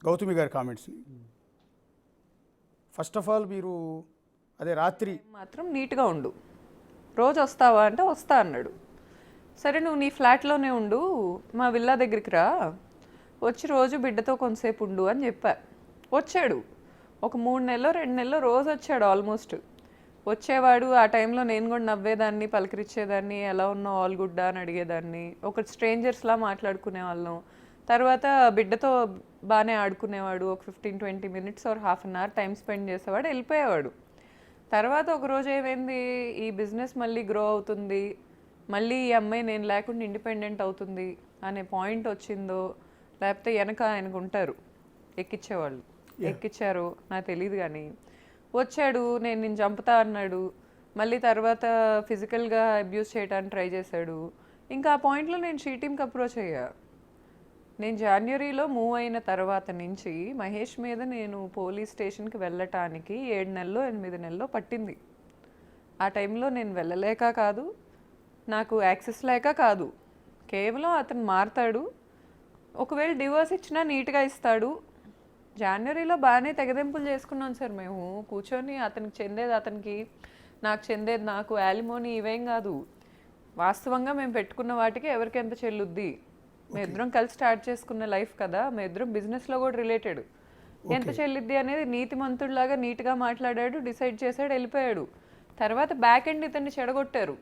గౌతమి గారి కామెంట్స్ని. First of all మీరు అదే రాత్రి మాత్రం నీట్గా ఉండు, రోజు వస్తావా అంటే వస్తా అన్నాడు. సరే నువ్వు నీ ఫ్లాట్లోనే ఉండు, మా విల్లా దగ్గరికి రా, వచ్చి రోజు బిడ్డతో కొంతసేపు ఉండు అని చెప్పా. వచ్చాడు. ఒక 3 నెలలో 2 నెలలో రోజు వచ్చాడు. ఆల్మోస్ట్ వచ్చేవాడు. ఆ టైంలో నేను కూడా నవ్వేదాన్ని, పలకరించేదాన్ని, ఎలా ఉన్నావు, ఆల్ గుడ్డా అని అడిగేదాన్ని. ఒక స్ట్రేంజర్స్లా మాట్లాడుకునే వాళ్ళం. తర్వాత బిడ్డతో బాగానే ఆడుకునేవాడు. ఒక 15-20 minutes or half an hour time spend చేసేవాడు, వెళ్ళిపోయేవాడు. తర్వాత ఒకరోజు ఏమైంది, ఈ బిజినెస్ మళ్ళీ గ్రో అవుతుంది, మళ్ళీ ఈ అమ్మాయి నేను లేకుండా ఇండిపెండెంట్ అవుతుంది అనే పాయింట్ వచ్చిందో, లేకపోతే వెనక ఆయనకు ఉంటారు ఎక్కించేవాళ్ళు, ఎక్కిచ్చారు నాకు తెలియదు. కానీ వచ్చాడు, నేను చంపుతా అన్నాడు. మళ్ళీ తర్వాత ఫిజికల్గా అబ్యూస్ చేయడానికి ట్రై చేశాడు. ఇంకా ఆ పాయింట్లో నేను షీ టీమ్కి అప్రోచ్ అయ్యా. నేను జనవరిలో మూవ్ అయిన తర్వాత నుంచి మహేష్ మీద నేను పోలీస్ స్టేషన్కి వెళ్ళటానికి 7 నెలలో 8 నెలలో పట్టింది. ఆ టైంలో నేను వెళ్ళలేక కాదు, నాకు యాక్సెస్ లేక కాదు, కేవలం అతను మారతాడు, ఒకవేళ డివోర్స్ ఇచ్చినా నీట్గా ఇస్తాడు. జనవరిలో బాగానే తెగదెంపులు చేసుకున్నాం సార్ మేము కూర్చొని. అతనికి చెందేది అతనికి, నాకు చెందేది నాకు, యాలిమోని ఇవేం కాదు. వాస్తవంగా మేము పెట్టుకున్న వాటికి ఎవరికి ఎంత చెల్లుద్ది, మేమిద్దరం కలిసి స్టార్ట్ చేసుకున్న లైఫ్ కదా, మేమిద్దరం బిజినెస్లో కూడా రిలేటెడ్, ఎంత చెల్లిద్ది అనేది నీతిమంతుడిలాగా నీట్గా మాట్లాడాడు, డిసైడ్ చేశాడు, వెళ్ళిపోయాడు. తర్వాత బ్యాక్ ఎండ్ ఇతన్ని చెడగొట్టారు.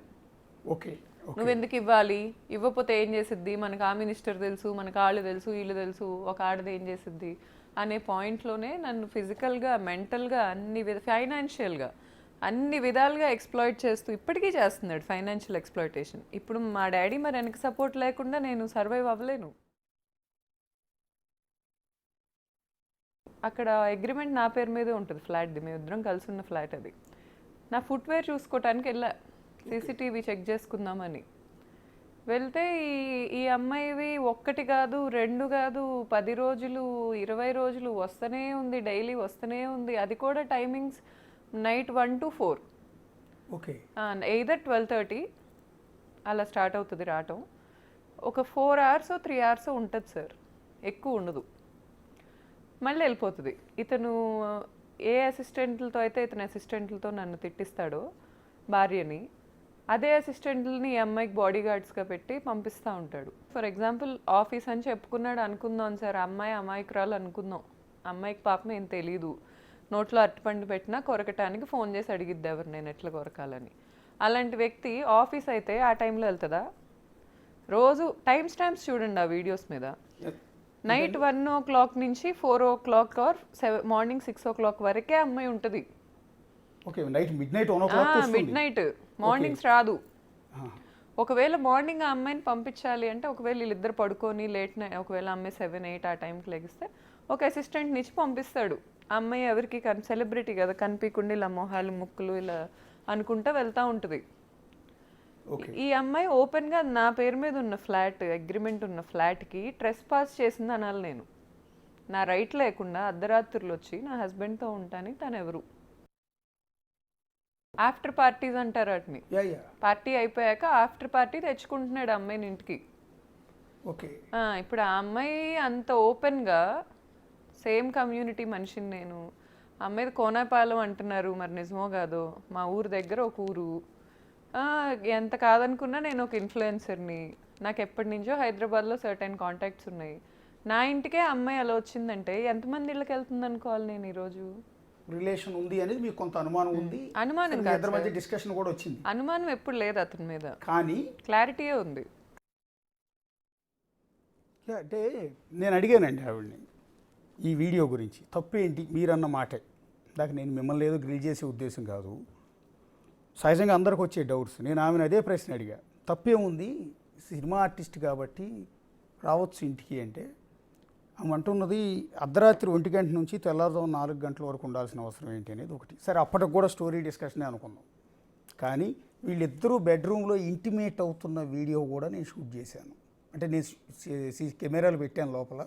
ఓకే, నువ్వెందుకు ఇవ్వాలి, ఇవ్వకపోతే ఏం చేసిద్ది, మనకు ఆ మినిస్టర్ తెలుసు, మనకు వాళ్ళు తెలుసు, వీళ్ళు తెలుసు, ఒక ఆడది ఏం చేసిద్ది అనే పాయింట్లోనే నన్ను ఫిజికల్గా, మెంటల్గా, ఫైనాన్షియల్గా అన్ని విధాలుగా ఎక్స్ప్లాయిట్ చేస్తూ ఇప్పటికీ చేస్తున్నాడు. Financial exploitation. ఇప్పుడు మా డాడీ మరి వెనక సపోర్ట్ లేకుండా నేను సర్వైవ్ అవ్వలేను. అక్కడ అగ్రిమెంట్ నా పేరు మీదే ఉంటుంది ఫ్లాట్ది, మేము ఇద్దరం కలిసి ఉన్న ఫ్లాట్ అది. నా ఫుట్వేర్ చూసుకోవటానికి వెళ్ళా, సీసీటీవీ చెక్ చేసుకుందామని వెళ్తే ఈ అమ్మాయివి 1 కాదు 2 కాదు 10 రోజులు 20 రోజులు వస్తూనే ఉంది, డైలీ వస్తూనే ఉంది. అది కూడా timings night 1 to 4, okay, either 12:30 అలా స్టార్ట్ అవుతుంది రావటం. ఒక 4 hours 3 hours ఉంటుంది సార్, ఎక్కువ ఉండదు. మళ్ళీ వెళ్ళిపోతుంది. ఇతను ఏ అసిస్టెంట్లతో అయితే ఇతని అసిస్టెంట్లతో నన్ను తిట్టిస్తాడో భార్యని, అదే అసిస్టెంట్లని ఈ అమ్మాయికి బాడీ గార్డ్స్గా పెట్టి పంపిస్తూ ఉంటాడు. ఫర్ ఎగ్జాంపుల్ ఆఫీస్ అని చెప్పుకున్నాడు అనుకుందాం సార్, అమ్మాయి అమాయకురాలు అనుకుందాం, అమ్మాయికి పాపం ఏం తెలీదు, నోట్లో అరటిపండు పెట్టినా కొరకటానికి ఫోన్ చేసి అడిగిద్ది ఎవరు నేను ఎట్లా కొరకాలని. అలాంటి వ్యక్తి ఆఫీస్ అయితే ఆ టైంలో వెళ్తుందా? రోజు టైం స్టాంప్స్ చూడండి ఆ వీడియోస్ మీద. నైట్ 1 o'clock నుంచి 4 o'clock ఆర్ మార్నింగ్ 6 o'clock వరకే అమ్మాయి ఉంటుంది. మిడ్ నైట్, మార్నింగ్స్ రాదు. ఒకవేళ మార్నింగ్ ఆ అమ్మాయిని పంపించాలి అంటే, ఒకవేళ వీళ్ళిద్దరు పడుకొని లేట్ నైట్, ఒకవేళ అమ్మాయి 7-8 ఆ టైంకి లెగిస్తే ఒక అసిస్టెంట్ నుంచి పంపిస్తాడు. ఆ అమ్మాయి ఎవరికి సెలబ్రిటీ కదా, కనిపించకుండా ఇలా మొహాలు ముక్కులు ఇలా అనుకుంటా వెళ్తూ ఉంటుంది. ఈ అమ్మాయి ఓపెన్గా నా పేరు మీద ఉన్న ఫ్లాట్, అగ్రిమెంట్ ఉన్న ఫ్లాట్కి ట్రెస్ పాస్ చేసింది అనాలి నేను. నా రైట్ లేకుండా అర్ధరాత్రులు వచ్చి నా హస్బెండ్తో ఉంటానికి తను ఎవరు? ఆఫ్టర్ పార్టీస్ అంటారు వాటిని. పార్టీ అయిపోయాక ఆఫ్టర్ పార్టీ తెచ్చుకుంటున్నాడు అమ్మాయిని ఇంటికి. ఇప్పుడు ఆ అమ్మాయి అంత ఓపెన్గా, సేమ్ కమ్యూనిటీ మనిషిని నేను, అమ్మాయిది కోనాపాలెం అంటున్నారు, మరి నిజమో కాదో, మా ఊరు దగ్గర ఒక ఊరు. ఎంత కాదనుకున్నా నేను ఒక ఇన్ఫ్లుయెన్సర్ని, నాకు ఎప్పటి నుంచో హైదరాబాద్లో సర్టెన్ కాంటాక్ట్స్ ఉన్నాయి. నా ఇంటికే అమ్మాయి అలా వచ్చిందంటే ఎంతమంది ఇళ్ళకి వెళ్తుంది అనుకోవాలి నేను ఈరోజు? రిలేషన్ ఉంది అనేది మీకు కొంత అనుమానం ఉంది. అనుమానం ఇద్దరి మధ్య డిస్కషన్ కూడా వచ్చింది. అనుమానం ఎప్పుడు లేదు అతని మీద, కానీ క్లారిటీయే ఉంది. అంటే నేను అడిగానండి ఆవిడని ఈ వీడియో గురించి, తప్పు ఏంటి మీరన్న మాటే. దాకా నేను మిమ్మల్ని ఏదో గ్రిల్ చేసే ఉద్దేశం కాదు, సహజంగా అందరికి వచ్చే డౌట్స్. నేను ఆమెను అదే ప్రశ్న అడిగా, తప్పేముంది, సినిమా ఆర్టిస్ట్ కాబట్టి రావచ్చు ఇంటికి అంటే, ఆమె అంటున్నది అర్ధరాత్రి 1 గంట నుంచి తెల్లారుజాము 4 గంటల వరకు ఉండాల్సిన అవసరం ఏంటి అనేది ఒకటి. సరే అప్పటికి కూడా స్టోరీ డిస్కషనే అనుకున్నాం. కానీ వీళ్ళిద్దరూ బెడ్రూమ్లో ఇంటిమేట్ అవుతున్న వీడియో కూడా నేను షూట్ చేశాను. అంటే నేను కెమెరాలు పెట్టాను లోపల,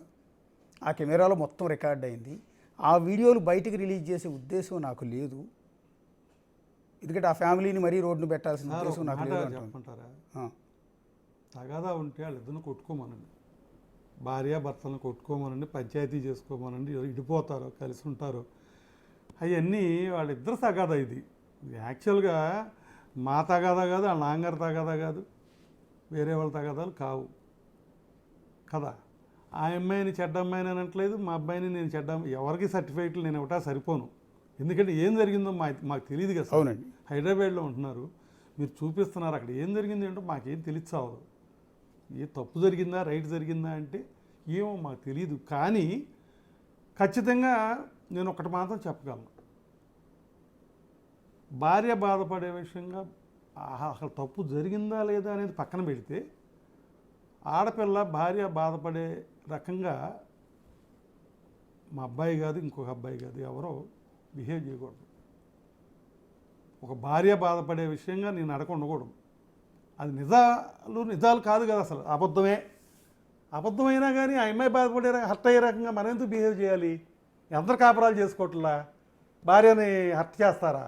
ఆ కెమెరాలో మొత్తం రికార్డ్ అయింది. ఆ వీడియోలు బయటికి రిలీజ్ చేసే ఉద్దేశం నాకు లేదు, ఎందుకంటే ఆ ఫ్యామిలీని మరీ రోడ్డును పెట్టాల్సిన ఉద్దేశం నాకు లేదు. తగాదా ఉంటే వాళ్ళిద్దరిని కొట్టుకోమనండి, భార్యాభర్తలను కొట్టుకోమనండి, పంచాయతీ చేసుకోమనండి, ఇడిపోతారో కలిసి ఉంటారో అవన్నీ వాళ్ళిద్దరు తగాదా. ఇది యాక్చువల్గా మా తగాదా కాదు, వాళ్ళ నాన్నగారు తగాదా కాదు, వేరే వాళ్ళ తగాదాలు కావు కదా. ఆ అమ్మాయిని చెడ్డ అమ్మాయిని అనట్లేదు, మా అబ్బాయిని నేను చెడ్డ ఎవరికి సర్టిఫికేట్లు నేను ఇవ్వటా సరిపోను. ఎందుకంటే ఏం జరిగిందో మాకు తెలియదు కదా. అవునండి. హైదరాబాద్లో ఉంటున్నారు, మీరు చూపిస్తున్నారు, అక్కడ ఏం జరిగింది ఏంటో మాకేం తెలియచావదు. ఏ తప్పు జరిగిందా రైట్ జరిగిందా అంటే ఏమో మాకు తెలియదు. కానీ ఖచ్చితంగా నేను ఒకటి మాత్రం చెప్పగలను, భార్య బాధపడే విషయంగా అసలు తప్పు జరిగిందా లేదా అనేది పక్కన పెడితే, ఆడపిల్ల భార్య బాధపడే రకంగా మా అబ్బాయి కాదు, ఇంకొక అబ్బాయి కాదు, ఎవరో బిహేవ్ చేయకూడదు. ఒక భార్య బాధపడే విషయంగా నేను అడగ ఉండకూడదు. అది నిజాలు కాదు కదా, అసలు అబద్ధమే. అబద్ధమైనా కానీ ఆ అమ్మాయి బాధపడే హర్ట్ అయ్యే రకంగా మనం ఎందుకు బిహేవ్ చేయాలి? ఎందరు కాపురాలు చేసుకోవట్లా భార్యని హర్ట్ చేస్తారా?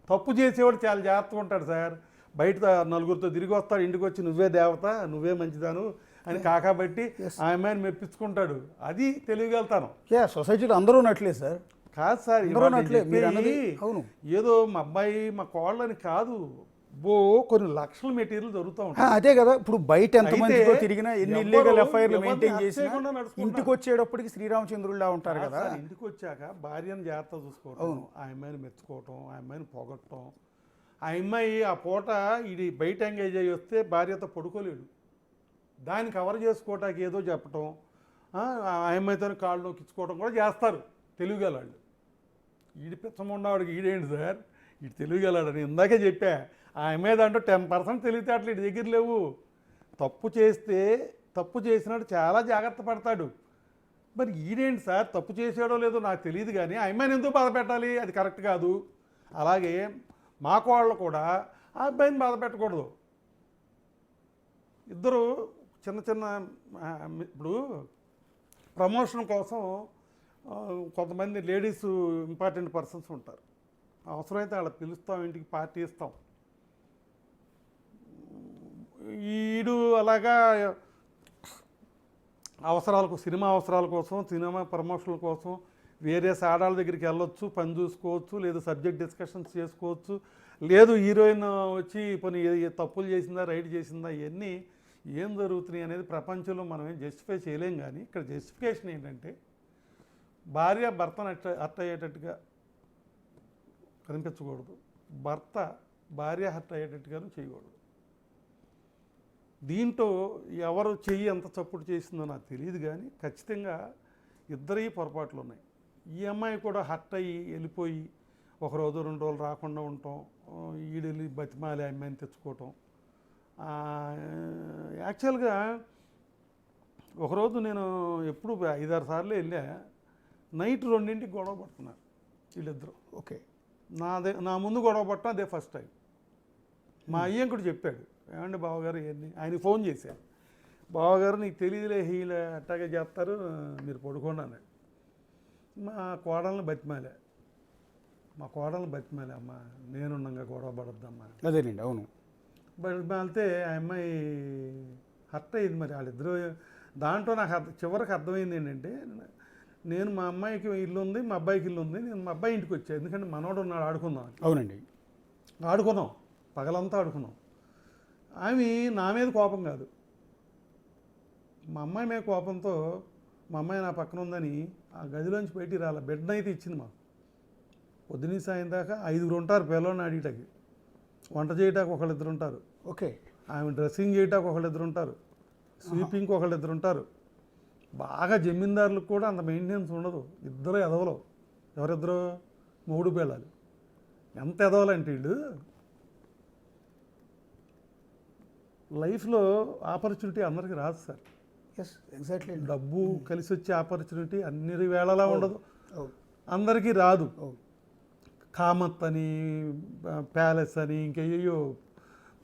తప్పు చేసేవాడు చాలా జాగ్రత్తగా ఉంటాడు సార్. బయట నలుగురితో తిరిగి వస్తాడు, ఇంటికి వచ్చి నువ్వే దేవత, నువ్వే మంచిదాను అని కాకాబట్టి ఆ అమ్మాయిని మెప్పించుకుంటాడు. అది తెలియగలుగుతాను. సొసైటీలో అందరూ ఉన్నట్లే సార్. కాదు సార్, అవును, ఏదో మా అబ్బాయి మా కోళ్ళని కాదు, కొన్ని లక్షల మెటీరియల్ దొరుకుతూ ఉంటాయి. అదే కదా. ఇప్పుడు బయట ఎంతమందితో తిరిగినా, ఎన్ని ఇల్లీగల్ ఎఫ్ఐఆర్లు మెయింటైన్ చేసినా ఇంటికి వచ్చేటప్పటికి శ్రీరామచంద్రుల్లా ఉంటారు కదా. ఇంటికి వచ్చాక భార్యను జాగ్రత్త చూసుకోవటం, ఆ అమ్మాయిని మెచ్చుకోవటం, ఆ అమ్మాయిని పొగట్టడం. ఆ అమ్మాయి ఆ పూట ఇది బయట ఎంగేజ్ అయ్యి వస్తే భార్యతో పడుకోలేడు, దాన్ని కవర్ చేసుకోవటానికి ఏదో చెప్పటం, ఆ అమ్మాయితో కాళ్ళు నొక్కించుకోవడం కూడా చేస్తారు తెలుగుగలాళ్ళు. ఈడి పిచ్చముండవాడికి ఈడేంటి సార్, ఇటు తెలుగుగలాడని ఇందాకే చెప్పా. ఆ అమ్మాయి దాంట్లో 10% తెలివితేటలు ఇటు దగ్గర లేవు. తప్పు చేసినాడు చాలా జాగ్రత్త పడతాడు. మరి ఈడేంటి సార్, తప్పు చేసాడో లేదో నాకు తెలియదు కానీ ఆ అమ్మాయిని ఎందుకు బాధ పెట్టాలి? అది కరెక్ట్ కాదు. అలాగే మా కోళ్ళు కూడా ఆ అబ్బాయిని బాధ పెట్టకూడదు. ఇద్దరు చిన్న ఇప్పుడు ప్రమోషన్ కోసం కొంతమంది లేడీస్ ఇంపార్టెంట్ పర్సన్స్ ఉంటారు. అవసరమైతే వాళ్ళ పిలుస్తాం, ఇంటికి పార్టీ ఇస్తాం. ఈడు అలాగా సినిమా అవసరాల కోసం, సినిమా ప్రమోషన్ల కోసం వేరే ఆడాళ్ళ దగ్గరికి వెళ్ళొచ్చు, పని చూసుకోవచ్చు, లేదు సబ్జెక్ట్ డిస్కషన్స్ చేసుకోవచ్చు, లేదు హీరోయిన్ వచ్చి పని తప్పులు చేసిందా రైట్ చేసిందా, ఇవన్నీ ఏం జరుగుతున్నాయి అనేది ప్రపంచంలో మనం ఏం జస్టిఫై చేయలేం. కానీ ఇక్కడ జస్టిఫికేషన్ ఏంటంటే, భార్య భర్తను హర్ట్ అయ్యేటట్టుగా కనిపించకూడదు, భర్త భార్య హర్ట్ అయ్యేటట్టుగాను చేయకూడదు. దీంట్లో ఎవరు చెయ్యి ఎంత చప్పుడు చేసిందో నాకు తెలియదు కానీ ఖచ్చితంగా ఇద్దరి పొరపాట్లు ఉన్నాయి. ఈ అమ్మాయి కూడా హర్ట్ అయ్యి వెళ్ళిపోయి 1 రోజు 2 రోజులు రాకుండా ఉండటం, ఈడెళ్ళి బతిమాలి అమ్మాయిని తెచ్చుకోవటం. యాక్చువల్గా ఒకరోజు నేను ఎప్పుడు 5-6 సార్లు వెళ్ళా, నైట్ 2ంటికి గొడవ పడుతున్నారు వీళ్ళిద్దరు. ఓకే, నా ముందు గొడవ పట్టడం అదే ఫస్ట్ టైం. మా అయ్యం కూడా చెప్పాడు, ఏమండి బావగారు ఇవన్నీ, ఆయనకి ఫోన్ చేశాను, బావగారు నీకు తెలియదులే హీలే అట్టాగే చేస్తారు, మీరు పడుకోండి అన్నాడు. మా కోడల్ని బతిమాలే, అమ్మ నేనున్నాగా గొడవ పడొద్దమ్మా. అదేనండి, అవును. బతిమాలితే ఆ అమ్మాయి హర్ట్ అయ్యింది. మరి వాళ్ళిద్దరూ దాంట్లో నాకు చివరికి అర్థమైంది ఏంటంటే, నేను మా అమ్మాయికి ఇల్లు ఉంది, మా అబ్బాయికి ఇల్లు ఉంది, నేను మా అబ్బాయి ఇంటికి వచ్చాను, ఎందుకంటే మనోడు ఉన్నాడు ఆడుకుందాం. అవునండి, ఆడుకున్నాం, పగలంతా ఆడుకున్నాం. ఆమె నా మీద కోపం కాదు, మా అమ్మాయి మీద కోపంతో, మా అమ్మాయి నా పక్కన ఉందని ఆ గదిలోంచి బయటికి రాలే. బెడ్ అయితే ఇచ్చింది మాకు. పొద్దున్నీ సాయం దాకా 5 ఉంటారు పిల్లల్ని అడిగటానికి, వంట చేయటానికి 1-2 ఉంటారు. ఓకే, ఆమె డ్రెస్సింగ్ చేయటానికి 1-2 ఉంటారు, స్వీపింగ్కి 1-2 ఉంటారు. బాగా జమీందారులకు కూడా అంత మెయింటెనెన్స్ ఉండదు. ఇద్దరు ఎదవలు. ఎవరిద్దరు? మొగుడు పిల్లలు. ఎంత ఎదవాలంటే వీళ్ళు లైఫ్లో ఆపర్చునిటీ అందరికీ రాదు సార్. Yes, exactly. డబ్బు కలిసి వచ్చే ఆపర్చునిటీ అన్ని వేళలా ఉండదు, అందరికీ రాదు. కామత్ అని, ప్యాలెస్ అని, ఇంకేయో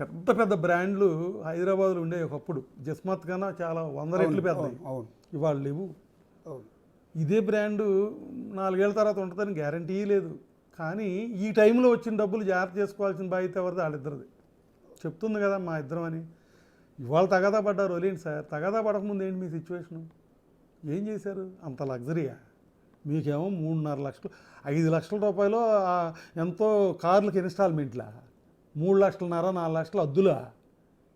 పెద్ద పెద్ద బ్రాండ్లు హైదరాబాద్లో ఉండేవి ఒకప్పుడు. జస్మత్ కన్నా చాలా 100 రెట్లు పెద్దవి, ఇవాళ లేవు. ఇదే బ్రాండు 4 ఏళ్ళ తర్వాత ఉంటుందని గ్యారంటీ లేదు. కానీ ఈ టైంలో వచ్చిన డబ్బులు జాగ్రత్త చేసుకోవాల్సిన బాధ్యత ఎవరిది? వాళ్ళిద్దరిది. చెప్తుంది కదా మా ఇద్దరం అని. ఇవాళ తగాదా పడ్డారు, వదిలేండి సార్. తగాదా పడకముందు ఏంటి మీ సిచ్యువేషను? ఏం చేశారు? అంత లగ్జరీయా? మీకేమో 3.5 లక్షలు, 5 లక్షల రూపాయలు ఎంతో కార్లకు ఇన్స్టాల్మెంట్లా, 3 లక్షలన్నర 4 లక్షలు అద్దులా?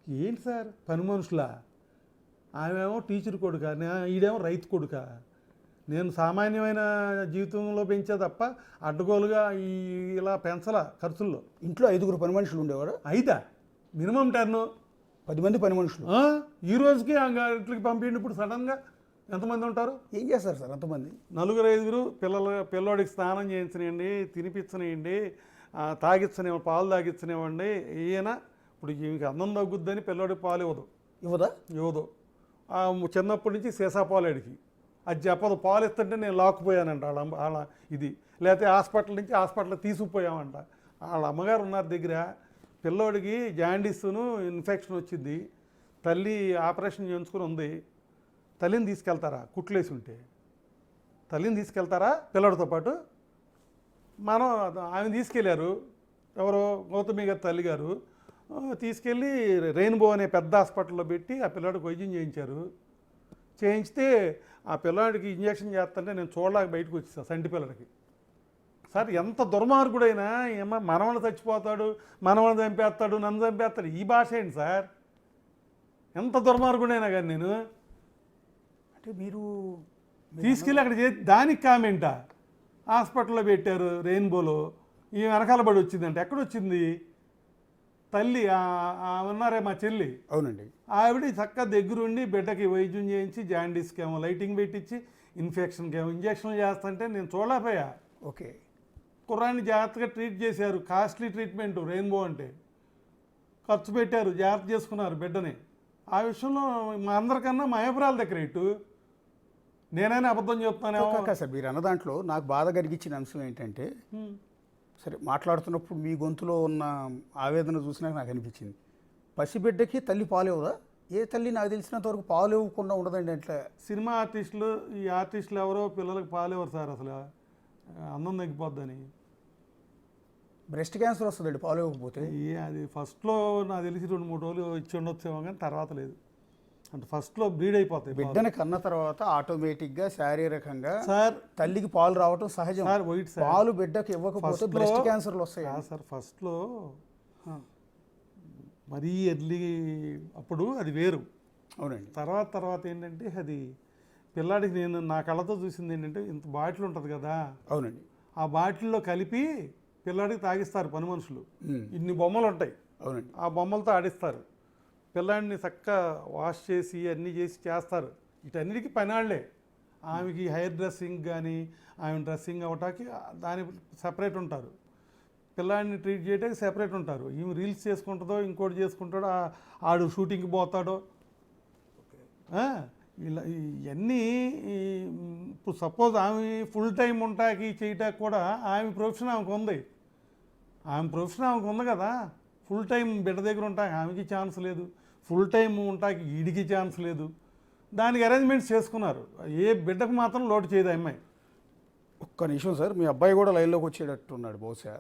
ఏంటి సార్ పని మనుషులా? ఆమెమో టీచర్ కొడుక, ఈడేమో రైతు కొడుక. నేను సామాన్యమైన జీవితంలో పెంచే తప్ప అడ్డగోలుగా ఇలా పెంచలా ఖర్చుల్లో. ఇంట్లో 5 పని మనుషులు ఉండేవాడు. 5 మినిమం 10. 10 మంది పని మనుషులు. ఈ రోజుకి ఇంట్లోకి పంపిండి. ఇప్పుడు సడన్గా ఎంతమంది ఉంటారు? ఏం చేస్తారు సార్ అంతమంది? 4-5 పిల్లోడికి స్నానం చేయించనివ్వండి, తినిపించనివ్వండి, తాగించనివ్వండి, పాలు తాగించనివ్వండి. ఈయన ఇప్పుడు ఈమెకి అన్నం తగ్గుద్దని పిల్లోడికి పాలు ఇవ్వదా? ఇవ్వదు. చిన్నప్పటి నుంచి సీసా పాలేడికి అది చెప్పదు. పాలు ఇస్తుంటే నేను లాక్కుపోయానంట వాళ్ళ ఇది, లేకపోతే హాస్పిటల్ తీసుకుపోయామంట. వాళ్ళ అమ్మగారు ఉన్నారు దగ్గర. పిల్లోడికి జాండీస్ను ఇన్ఫెక్షన్ వచ్చింది, తల్లి ఆపరేషన్ చేయించుకుని ఉంది. తల్లిని తీసుకెళ్తారా? కుట్లేసి ఉంటే తల్లిని తీసుకెళ్తారా పిల్లోడితో పాటు? మనం ఆమె తీసుకెళ్ళారు. ఎవరో గౌతమి గారి తల్లి గారు తీసుకెళ్ళి రెయిన్బో అనే పెద్ద హాస్పిటల్లో పెట్టి ఆ పిల్లాడికి వైద్యం చేయించారు. చేయించితే ఆ పిల్లాడికి ఇంజక్షన్ చేస్తుంటే నేను చూడలేక బయటకు వచ్చేసా. సంటి పిల్లడికి. సార్ ఎంత దుర్మార్గుడైనా ఏమో మనవడు చచ్చిపోతాడు, మనవడు చంపేస్తాడు, నన్ను చంపేస్తాడు, ఈ భాష ఏంటి సార్? ఎంత దుర్మార్గుడైనా కానీ నేను అంటే మీరు తీసుకెళ్ళి అక్కడ దానికి కామెంటా హాస్పిటల్లో పెట్టారు రెయిన్బోలో. ఈ వెనకాల పడి వచ్చిందంటే ఎక్కడొచ్చింది? తల్లి ఉన్నారే మా చెల్లి, అవునండి, ఆవిడ చక్కగా దగ్గరుండి బిడ్డకి వైద్యం చేయించి జాండీస్కి ఏమో లైటింగ్ పెట్టించి ఇన్ఫెక్షన్కి ఏమో ఇంజక్షన్లు చేస్తుంటే నేను చూడలేకపోయా. ఓకే, కుర్రాన్ని జాగ్రత్తగా ట్రీట్ చేశారు. కాస్ట్లీ ట్రీట్మెంట్ రెయిన్బో అంటే. ఖర్చు పెట్టారు, జాగ్రత్త చేసుకున్నారు బిడ్డని. ఆ విషయంలో మా అందరికన్నా మా అభిప్రాయాల దగ్గర ఇటు నేనైనా అబద్ధం చెప్తానేమో. సార్ మీరు అన్న దాంట్లో నాకు బాధ కలిగించిన అంశం ఏంటంటే, సరే మాట్లాడుతున్నప్పుడు మీ గొంతులో ఉన్న ఆవేదన చూసినాక నాకు అనిపించింది, పసిబిడ్డకి తల్లి పాలు ఇవ్వదా? ఏ తల్లి నాకు తెలిసినంత వరకు పాలు ఇవ్వకుండా ఉండదండి. అట్లా సినిమా ఆర్టిస్టులు, ఈ ఆర్టిస్టులు ఎవరో పిల్లలకు పాలు ఇవ్వరు సార్. అసలు అన్నం తగ్గిపోద్దని. బ్రెస్ట్ క్యాన్సర్ వస్తుందండి పాలు ఇవ్వకపోతే. అది ఫస్ట్లో నాకు తెలిసి 2-3 రోజులు ఇచ్చి ఉండొచ్చేమో, కానీ తర్వాత లేదు. అంటే ఫస్ట్లో బ్లీడ్ అయిపోతాయి. బిడ్డని కన్న తర్వాత ఆటోమేటిక్గా శారీరకంగా సార్ తల్లికి పాలు రావటం సహజం. సార్ వైట్ సార్, పాలు బిడ్డకి ఇవ్వకపోతే బ్రెస్ట్ క్యాన్సర్లు వస్తాయి సార్. ఫస్ట్లో మరీ ఎర్లీ అప్పుడు అది వేరు. అవునండి. తర్వాత ఏంటంటే అది పిల్లాడికి నేను నా కళ్ళతో చూసింది ఏంటంటే, ఇంత బాటిల్ ఉంటుంది కదా, అవునండి, ఆ బాటిల్లో కలిపి పిల్లాడికి తాగిస్తారు పని మనుషులు. ఇన్ని బొమ్మలు ఉంటాయి. అవునండి. ఆ బొమ్మలతో ఆడిస్తారు. పిల్లాడిని చక్కగా వాష్ చేసి అన్నీ చేస్తారు. వీటన్నిటికీ పనాళ్లే. ఆమెకి హెయిర్ డ్రెస్సింగ్ కానీ, ఆమె డ్రెస్సింగ్ అవ్వటానికి దాని సపరేట్ ఉంటారు. పిల్లాడిని ట్రీట్ చేయడానికి సెపరేట్ ఉంటారు. ఈమె రీల్స్ చేసుకుంటుందో ఇంకోటి చేసుకుంటాడో, ఆడు షూటింగ్కి పోతాడో. ఇలా ఇవన్నీ ఇప్పుడు సపోజ్ ఆమె ఫుల్ టైం ఉంటాకి చేయటానికి కూడా ఆమె ప్రొఫెషన్ ఆమెకు ఉంది. ఆమె ప్రొఫెషన్ ఆమెకు ఉంది కదా. ఫుల్ టైం బిడ్డ దగ్గర ఉంటాకి ఆమెకి ఛాన్స్ లేదు, ఫుల్ టైం ఉంటాకి ఈడికి ఛాన్స్ లేదు. దానికి అరేంజ్మెంట్స్ చేసుకున్నారు. ఏ బిడ్డకు మాత్రం లోటు చేయదు అమ్మాయి. ఒక్క నిమిషం సార్, మీ అబ్బాయి కూడా లైన్లోకి వచ్చేటట్టున్నాడు బహుశా.